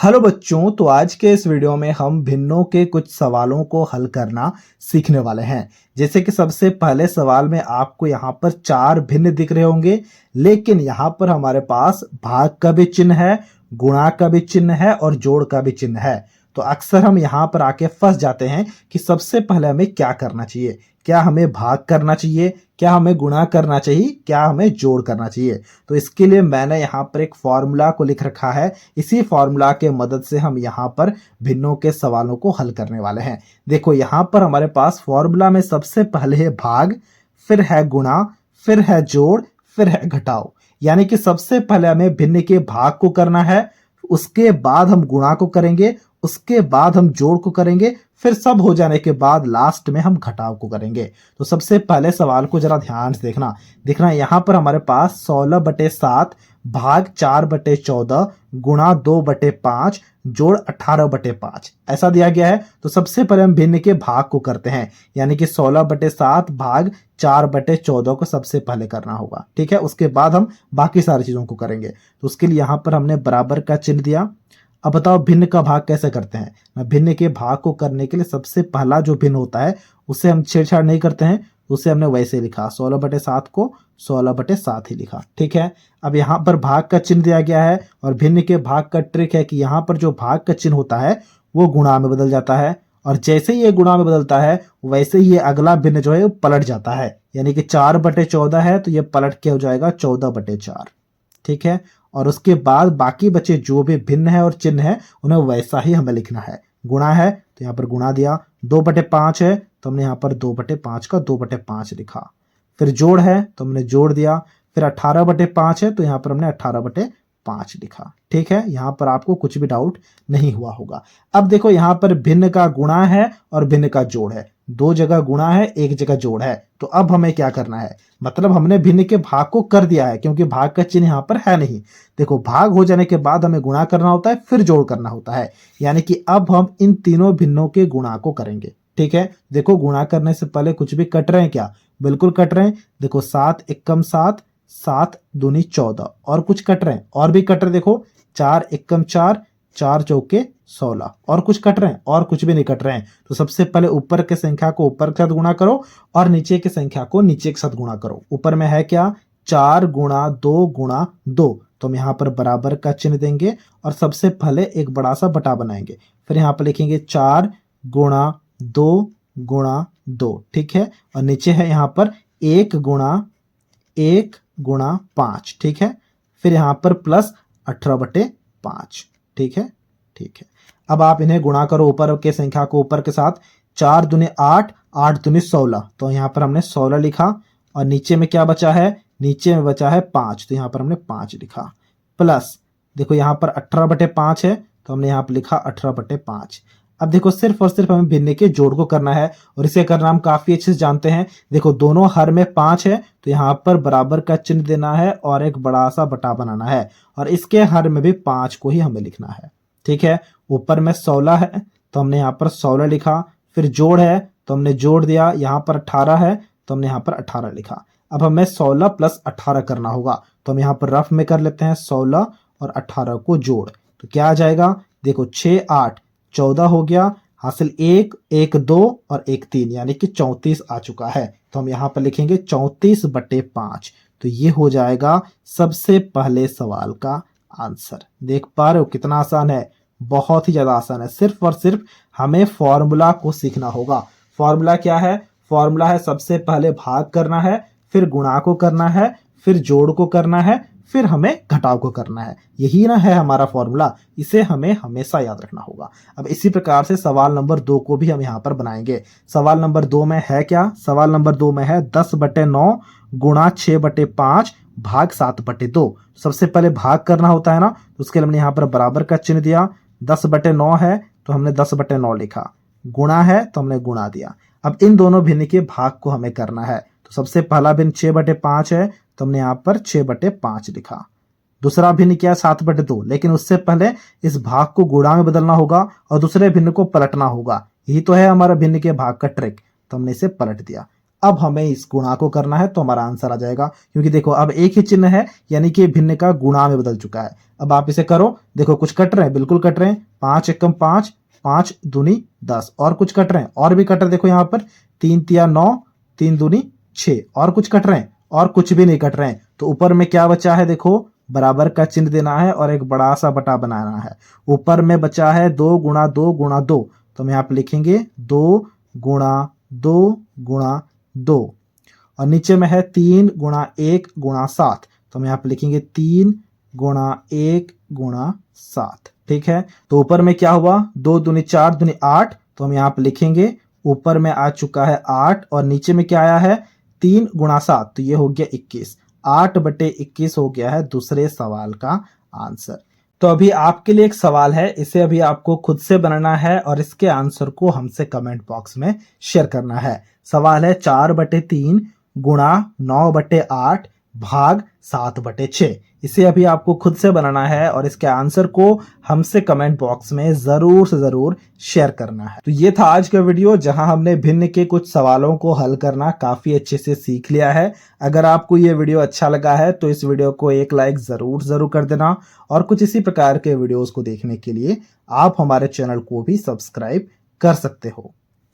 Hello बच्चों, तो आज के इस वीडियो में हम भिन्नों के कुछ सवालों को हल करना सीखने वाले हैं। जैसे कि सबसे पहले सवाल में आपको यहाँ पर 4 भिन्न दिख रहे होंगे, लेकिन यहाँ पर हमारे पास भाग का भी चिन्ह है, गुणा का भी चिन्ह है और जोड़ का भी चिन्ह है। तो अक्सर हम यहाँ पर आके फंस जाते हैं कि सबसे पहले हमें क्या करना चाहिए। क्या हमें भाग करना चाहिए, क्या हमें गुणा करना चाहिए, क्या हमें जोड़ करना चाहिए। तो इसके लिए मैंने यहाँ पर एक फॉर्मूला को लिख रखा है। इसी फॉर्मूला के मदद से हम यहाँ पर भिन्नों के सवालों को हल करने वाले हैं। देखो यहाँ पर हमारे पास फॉर्मूला में सबसे पहले है भाग, फिर है गुणा, फिर है जोड़, फिर है घटाओ। यानी कि सबसे पहले हमें भिन्न के भाग को करना है, उसके बाद हम गुणा को करेंगे, उसके बाद हम जोड़ को करेंगे, फिर सब हो जाने के बाद लास्ट में हम घटाव को करेंगे। तो सबसे पहले सवाल को जरा ध्यान से देखना यहाँ पर हमारे पास 16/7 भाग 4/14 गुणा 2/5 जोड़ 18/5 ऐसा दिया गया है। तो सबसे पहले हम भिन्न के भाग को करते हैं, यानी कि 16/7 भाग 4/14 को सबसे पहले करना होगा। ठीक है, उसके बाद हम बाकी सारी चीजों को करेंगे। तो उसके लिए यहाँ पर हमने बराबर का चिन्ह दिया। अब बताओ भिन्न का भाग कैसे करते हैं। भिन्न के भाग को करने के लिए सबसे पहला जो भिन्न होता है उसे हम छेड़छाड़ नहीं करते हैं, उसे हमने वैसे लिखा 16/7 को 16/7 ही लिखा। ठीक है, अब यहाँ पर भाग का चिन्ह दिया गया है और भिन्न के भाग का ट्रिक है कि यहाँ पर जो भाग का चिन्ह होता है वो गुणा में बदल जाता है, और जैसे ही ये गुणा में बदलता है वैसे ही ये अगला भिन्न जो है वो पलट जाता है। यानी कि 4/14 है तो ये पलट के हो जाएगा 14/4। ठीक है, और उसके बाद बाकी बचे जो भी भिन्न है और चिन्ह है उन्हें वैसा ही हमें लिखना है। गुणा है तो यहाँ पर गुणा दिया, 2/5 है तो हमने यहाँ पर 2/5 का 2/5 लिखा। फिर जोड़ है तो हमने जोड़ दिया, फिर 18/5 है तो यहाँ पर हमने 18/5 लिखा। ठीक है, यहाँ पर आपको कुछ भी डाउट नहीं हुआ होगा। अब देखो यहाँ पर भिन्न का गुणा है और भिन्न का जोड़ है, 2 जगह गुणा है, 1 जगह जोड़ है। तो अब हमें क्या करना है, मतलब हमने भिन्न के भाग को कर दिया है क्योंकि भाग का चिन्ह यहाँ पर है नहीं। देखो भाग हो जाने के बाद हमें गुणा करना होता है, फिर जोड़ करना होता है। यानी कि अब हम इन तीनों भिन्नों के गुणा को करेंगे। ठीक है, देखो गुणा करने से पहले कुछ भी कट रहे हैं क्या? बिल्कुल कट रहे हैं। देखो 7 एकम 7, 7 दूनी 14, और कुछ कट रहे हैं, और भी कट रहे हैं। देखो 4 एकम 4, 4 चौके 16, और कुछ कट रहे हैं, और कुछ भी नहीं कट रहे हैं। तो सबसे पहले ऊपर के संख्या को ऊपर के साथ गुणा करो और नीचे की संख्या को नीचे के साथ गुणा करो। ऊपर में है क्या? 4 गुणा 2 गुणा 2। तो हम यहाँ पर बराबर का चिन्ह देंगे और सबसे पहले एक बड़ा सा बटा बनाएंगे। फिर यहाँ पर लिखेंगे 4 गुणा 2 गुणा 2। ठीक है, और नीचे है यहाँ पर 1 गुणा 5। ठीक है, फिर यहाँ पर प्लस 18/5। ठीक है, ठीक है। अब आप इन्हें गुणा करो ऊपर के संख्या को ऊपर के साथ। 4 दूनी 8, 8 दूनी 16, तो यहाँ पर हमने 16 लिखा। और नीचे में क्या बचा है? नीचे में बचा है 5, तो यहाँ पर हमने 5 लिखा। प्लस देखो यहाँ पर 18/5 है तो हमने यहाँ पर लिखा 18/5। अब देखो सिर्फ और सिर्फ हमें भिन्न के जोड़ को करना है, और इसे करना हम काफी अच्छे से जानते हैं। देखो दोनों हर में 5 है तो यहाँ पर बराबर का चिन्ह देना है और एक बड़ा सा बटा बनाना है, और इसके हर में भी 5 को ही हमें लिखना है। ठीक है, ऊपर में 16 है तो हमने यहाँ पर 16 लिखा। फिर जोड़ है तो हमने जोड़ दिया, यहाँ पर 18 है तो हमने यहाँ पर 18 लिखा। अब हमें 16 प्लस 18 करना होगा, तो हम यहाँ पर रफ में कर लेते हैं 16 और 18 को जोड़। तो क्या आ जाएगा? देखो 6 8 14 हो गया, हासिल 1 1 2 और 1 3, यानी कि 34 आ चुका है। तो हम यहाँ पर लिखेंगे 34/5। तो ये हो जाएगा सबसे पहले सवाल का आंसर। देख पा रहे हो कितना आसान है? बहुत ही ज्यादा आसान है। सिर्फ और सिर्फ हमें फॉर्मूला को सीखना होगा। फॉर्मूला क्या है? फॉर्मूला है सबसे पहले भाग करना है, फिर गुणा को करना है, फिर जोड़ को करना है, फिर हमें घटाव को करना है। यही ना है हमारा फॉर्मूला, इसे हमें हमेशा याद रखना होगा। अब इसी प्रकार से सवाल नंबर 2 को भी हम यहाँ पर बनाएंगे। सवाल नंबर 2 में है क्या? सवाल नंबर 2 में है 10/9 गुणा 6/5 भाग 7/2। सबसे पहले भाग करना होता है ना, तो उसके लिए हमने यहाँ पर बराबर का चिन्ह दिया। 10/9 है तो हमने 10/9 लिखा। गुणा है तो हमने गुणा दिया। अब इन दोनों भिन्न के भाग को हमें करना है। तो सबसे पहला भिन्न 6/5 है तो हमने यहाँ पर 6/5 लिखा। दूसरा भिन्न क्या है? 7/2, लेकिन उससे पहले इस भाग को गुणा में बदलना होगा और दूसरे भिन्न को पलटना होगा। यही तो है हमारा भिन्न के भाग का ट्रिक। तो हमने इसे पलट दिया। अब हमें इस गुणा को करना है तो हमारा आंसर आ जाएगा, क्योंकि देखो अब एक ही चिन्ह है यानी कि भिन्न का गुणा में बदल चुका है। अब आप इसे करो, देखो कुछ कट रहे हैं, बिल्कुल कट रहे हैं, 5 एकम 5, 5 दूनी 10, और कुछ कट रहे हैं और भी कट रहे हैं, देखो यहाँ पर 3 तिया 9, 3 दूनी 6, और कुछ कट रहे हैं और कुछ भी नहीं कट रहे हैं। तो ऊपर में क्या बचा है, देखो बराबर का चिन्ह देना है और एक बड़ा सा बटा बनाना है। ऊपर में बचा है 2 गुणा 2 गुणा 2, तो हम यहाँ पे लिखेंगे 2 गुणा 2 गुणा 2, और नीचे में है 3 गुणा 1 गुणा 7, तो हम यहाँ पे लिखेंगे 3 गुणा 1 गुणा 7। ठीक है, तो ऊपर में क्या हुआ, 2 दूनी 4 दूनी 8, तो हम यहाँ पे लिखेंगे ऊपर में आ चुका है 8 और नीचे में क्या आया है 3 गुणा 7, तो ये हो गया 21। 8/21 हो गया है दूसरे सवाल का आंसर। तो अभी आपके लिए एक सवाल है, इसे अभी आपको खुद से बनाना है और इसके आंसर को हमसे कमेंट बॉक्स में शेयर करना है। सवाल है 4/3 गुणा 9/8 भाग 7/6। इसे अभी आपको खुद से बनाना है और इसके आंसर को हमसे कमेंट बॉक्स में जरूर से जरूर शेयर करना है। तो ये था आज का वीडियो, जहां हमने भिन्न के कुछ सवालों को हल करना काफी अच्छे से सीख लिया है। अगर आपको ये वीडियो अच्छा लगा है तो इस वीडियो को एक लाइक जरूर कर देना, और कुछ इसी प्रकार के वीडियोस को देखने के लिए आप हमारे चैनल को भी सब्सक्राइब कर सकते हो।